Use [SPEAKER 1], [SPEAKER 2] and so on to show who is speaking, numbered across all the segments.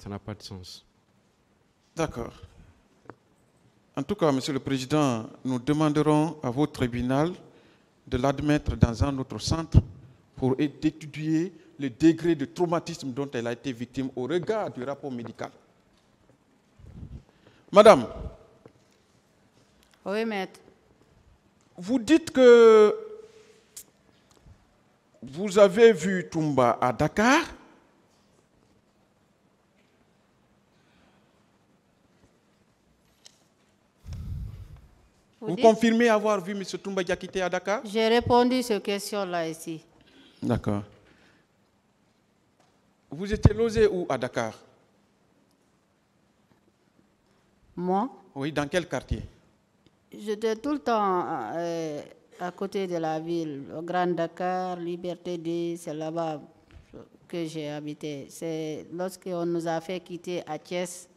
[SPEAKER 1] Ça n'a pas de sens.
[SPEAKER 2] D'accord. En tout cas, Monsieur le Président, nous demanderons à votre tribunal de l'admettre dans un autre centre pour étudier le degré de traumatisme dont elle a été victime au regard du rapport médical. Madame,
[SPEAKER 3] Oui, maître.
[SPEAKER 2] vous dites que vous avez vu Toumba à Dakar. Vous confirmez avoir vu M. Toumba Diakité à Dakar?
[SPEAKER 3] J'ai répondu à cette question-là ici.
[SPEAKER 2] D'accord. Vous étiez logé où à Dakar?
[SPEAKER 3] Moi?
[SPEAKER 2] Oui, dans quel quartier?
[SPEAKER 3] J'étais tout le temps à côté de la ville, au Grand Dakar, Liberté 2, c'est là-bas que j'ai habité. C'est lorsqu'on nous a fait quitter à Thiès,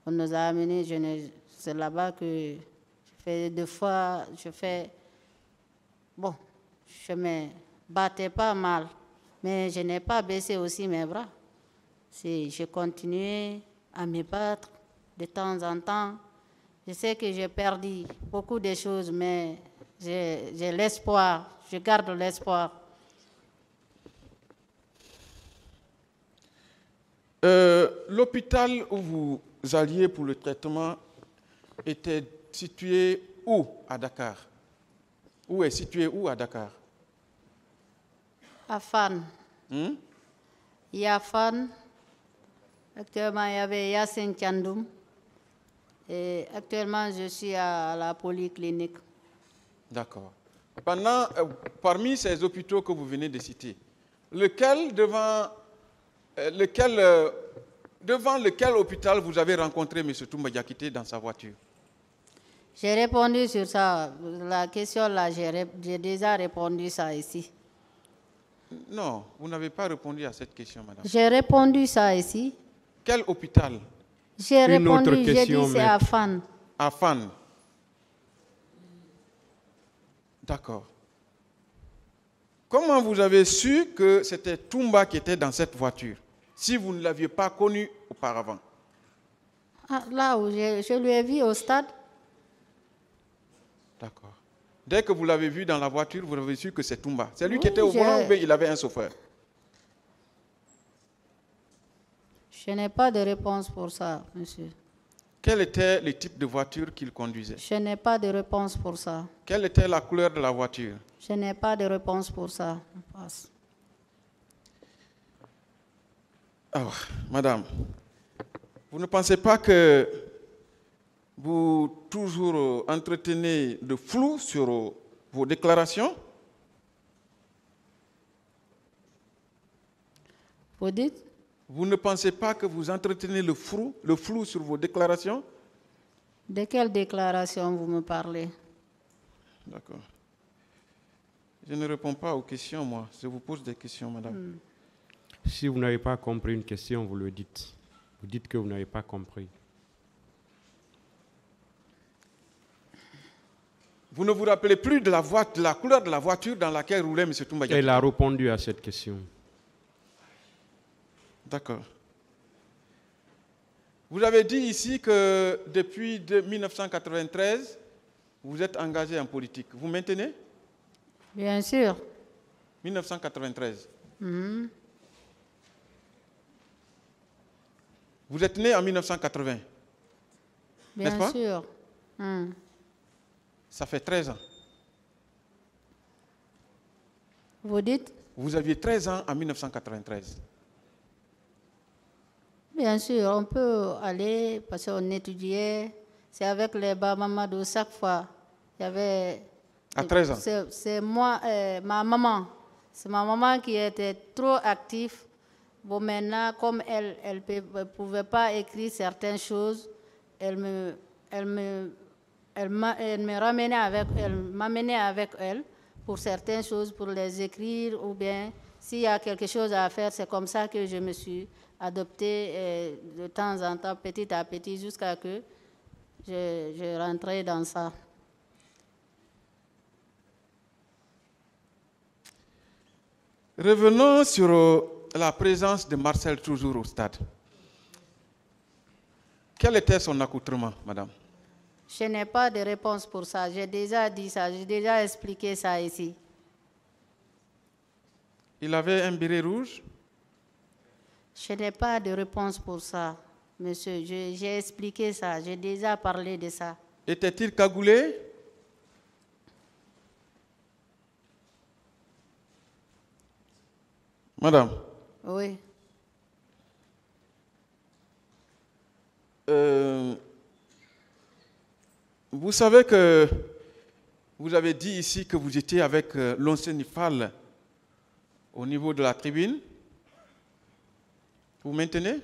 [SPEAKER 3] on nous a amenés, c'est là-bas que je fais 2 fois, bon, je me battais pas mal, mais je n'ai pas baissé aussi mes bras. J'ai continué à me battre de temps en temps. Je sais que j'ai perdu beaucoup de choses, mais j'ai l'espoir, je garde l'espoir.
[SPEAKER 2] L'hôpital où vous alliez pour le traitement était situé où à Dakar? Où est situé où à Dakar?
[SPEAKER 3] À Fan. Il y a Fan. Actuellement, il y avait Yassine Tchandoum. Et actuellement, je suis à la polyclinique.
[SPEAKER 2] D'accord. Parmi ces hôpitaux que vous venez de citer, devant lequel hôpital vous avez rencontré M. Toumba Diakité dans sa voiture?
[SPEAKER 3] J'ai répondu sur ça. La question là, j'ai déjà répondu ça ici.
[SPEAKER 2] Non, vous n'avez pas répondu à cette question, madame.
[SPEAKER 3] J'ai répondu ça ici.
[SPEAKER 2] Quel hôpital?
[SPEAKER 3] J'ai répondu,
[SPEAKER 1] autre
[SPEAKER 3] j'ai
[SPEAKER 1] question,
[SPEAKER 3] dit c'est à Fan.
[SPEAKER 2] À Fan. D'accord. Comment vous avez su que c'était Toumba qui était dans cette voiture, si vous ne l'aviez pas connu auparavant?
[SPEAKER 3] Là où je lui ai vu au stade.
[SPEAKER 2] D'accord. Dès que vous l'avez vu dans la voiture, vous avez su que c'est Toumba. C'est lui qui était au volant ou bien il avait un chauffeur?
[SPEAKER 3] Je n'ai pas de réponse pour ça, monsieur.
[SPEAKER 2] Quel était le type de voiture qu'il conduisait?
[SPEAKER 3] Je n'ai pas de réponse pour ça.
[SPEAKER 2] Quelle était la couleur de la voiture?
[SPEAKER 3] Je n'ai pas de réponse pour ça.
[SPEAKER 2] Alors, madame, vous ne pensez pas que vous toujours entretenez de flou sur vos déclarations?
[SPEAKER 3] Vous dites?
[SPEAKER 2] Vous ne pensez pas que vous entretenez le flou sur vos déclarations?
[SPEAKER 3] De quelle déclaration vous me parlez?
[SPEAKER 2] D'accord. Je ne réponds pas aux questions, moi. Je vous pose des questions, madame.
[SPEAKER 1] Si vous n'avez pas compris une question, vous le dites. Vous dites que vous n'avez pas compris.
[SPEAKER 2] Vous ne vous rappelez plus de la couleur de la voiture dans laquelle roulait M. Toumba Diakité?
[SPEAKER 1] Elle a répondu à cette question.
[SPEAKER 2] D'accord. Vous avez dit ici que depuis 1993, vous êtes engagé en politique. Vous maintenez?
[SPEAKER 3] Bien sûr.
[SPEAKER 2] 1993. Vous êtes né en 1980. N'est-ce pas?
[SPEAKER 3] Bien sûr.
[SPEAKER 2] Ça fait 13 ans.
[SPEAKER 3] Vous dites?
[SPEAKER 2] Vous aviez 13 ans en 1993.
[SPEAKER 3] Bien sûr, on peut aller parce qu'on étudiait. C'est avec les Bamamadou chaque fois. Il y avait.
[SPEAKER 2] À 13 ans?
[SPEAKER 3] C'est moi, ma maman. C'est ma maman qui était trop active. Bon, maintenant, comme elle ne pouvait pas écrire certaines choses, elle m'amenait avec elle pour certaines choses, pour les écrire, ou bien s'il y a quelque chose à faire, c'est comme ça que je me suis adoptée de temps en temps, petit à petit, jusqu'à que je rentrais dans ça.
[SPEAKER 2] Revenons sur la présence de Marcel toujours au stade. Quel était son accoutrement, madame?
[SPEAKER 3] Je n'ai pas de réponse pour ça. J'ai déjà dit ça, j'ai déjà expliqué ça ici.
[SPEAKER 2] Il avait un béret rouge?
[SPEAKER 3] Je n'ai pas de réponse pour ça, monsieur. J'ai expliqué ça, j'ai déjà parlé de ça.
[SPEAKER 2] Était-il cagoulé? Madame?
[SPEAKER 3] Oui.
[SPEAKER 2] Vous savez que vous avez dit ici que vous étiez avec l'ancien IFAL au niveau de la tribune. Vous maintenez?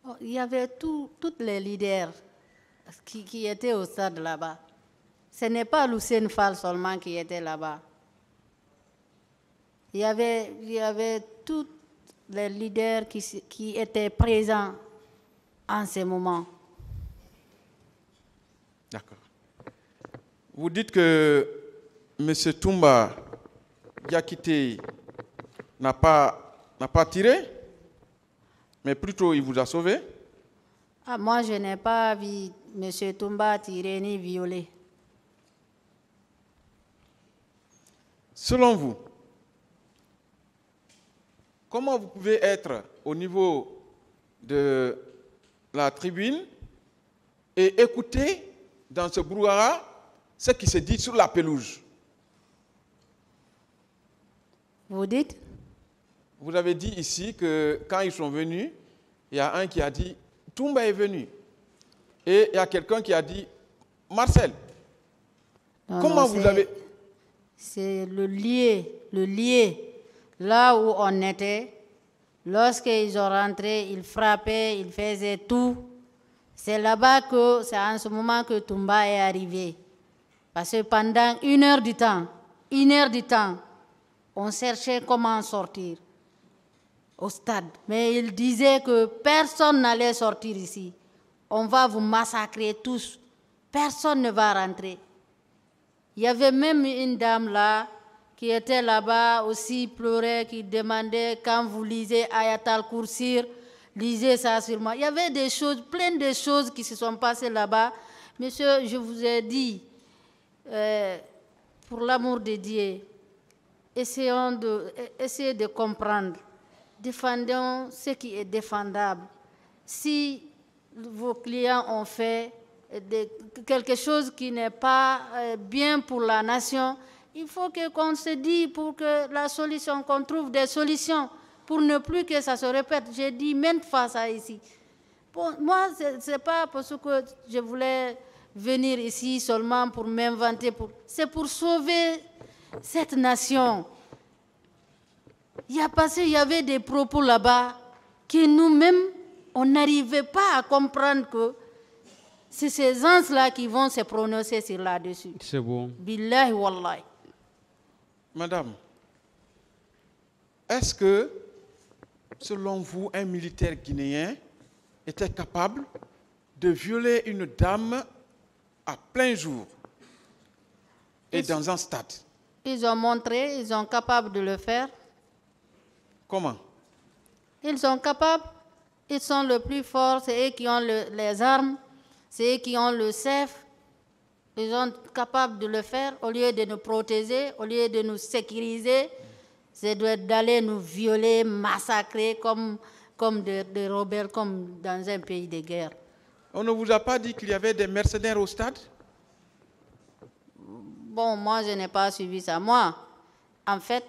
[SPEAKER 3] Oh, il y avait tous les leaders qui étaient au stade là-bas. Ce n'est pas Lucien Fall seulement qui était là-bas. Il y avait tous les leaders qui étaient présents en ce moment.
[SPEAKER 2] D'accord. Vous dites que M. Toumba Diakité n'a pas tiré, mais plutôt il vous a sauvé?
[SPEAKER 3] Ah, moi, je n'ai pas vu M. Toumba tirer ni violer.
[SPEAKER 2] Selon vous, comment vous pouvez être au niveau de la tribune et écouter dans ce brouhaha ce qui se dit sur la pelouse?
[SPEAKER 3] Vous dites?
[SPEAKER 2] Vous avez dit ici que quand ils sont venus, il y a un qui a dit Toumba est venu. Et il y a quelqu'un qui a dit Marcel.
[SPEAKER 3] Non,
[SPEAKER 2] comment
[SPEAKER 3] non,
[SPEAKER 2] vous avez...
[SPEAKER 3] C'est le lieu, là où on était. Lorsqu'ils ont rentré, ils frappaient, ils faisaient tout. C'est là-bas que, c'est en ce moment que Toumba est arrivé. Parce que pendant une heure du temps, on cherchait comment sortir au stade. Mais il disait que personne n'allait sortir ici. On va vous massacrer tous. Personne ne va rentrer. Il y avait même une dame là, qui était là-bas aussi, pleurait, qui demandait, quand vous lisez Ayat al-Kursir, lisez ça sur moi. Il y avait des choses, plein de choses qui se sont passées là-bas. Monsieur, je vous ai dit, pour l'amour de Dieu, essayez de comprendre. Défendons ce qui est défendable. Si vos clients ont fait quelque chose qui n'est pas bien pour la nation, il faut qu'on se dise pour que la solution, qu'on trouve des solutions pour ne plus que ça se répète. J'ai dit maintes fois ça ici. Bon, moi, ce n'est pas parce que je voulais venir ici seulement pour m'inventer. C'est pour sauver cette nation. Il y avait des propos là-bas que nous-mêmes, on n'arrivait pas à comprendre que c'est ces gens-là qui vont se prononcer sur là-dessus.
[SPEAKER 1] C'est bon.
[SPEAKER 3] Billahi wallahi.
[SPEAKER 2] Madame, est-ce que, selon vous, un militaire guinéen était capable de violer une dame à plein jour et dans un stade?
[SPEAKER 3] Ils ont montré, ils sont capables de le faire.
[SPEAKER 2] Comment?
[SPEAKER 3] Ils sont capables, ils sont le plus forts, c'est eux qui ont les armes, c'est eux qui ont le chef. Ils sont capables de le faire au lieu de nous protéger, au lieu de nous sécuriser. C'est d'aller nous violer, massacrer comme des rebelles, comme dans un pays de guerre.
[SPEAKER 2] On ne vous a pas dit qu'il y avait des mercenaires au stade?
[SPEAKER 3] Bon, moi, je n'ai pas suivi ça. Moi, en fait,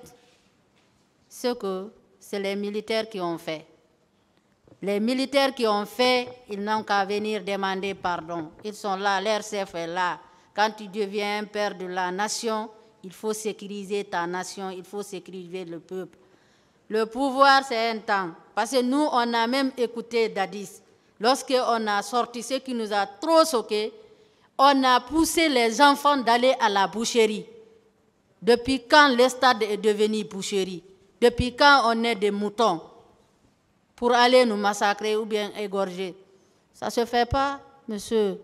[SPEAKER 3] c'est les militaires qui ont fait. Les militaires qui ont fait, ils n'ont qu'à venir demander pardon. Ils sont là, leur chef est là. Quand tu deviens un père de la nation, il faut sécuriser ta nation, il faut sécuriser le peuple. Le pouvoir, c'est un temps. Parce que nous, on a même écouté Dadis. Lorsqu'on a sorti ce qui nous a trop choqués, on a poussé les enfants d'aller à la boucherie. Depuis quand le stade est devenu boucherie? Depuis quand on est des moutons pour aller nous massacrer ou bien égorger? Ça ne se fait pas, monsieur.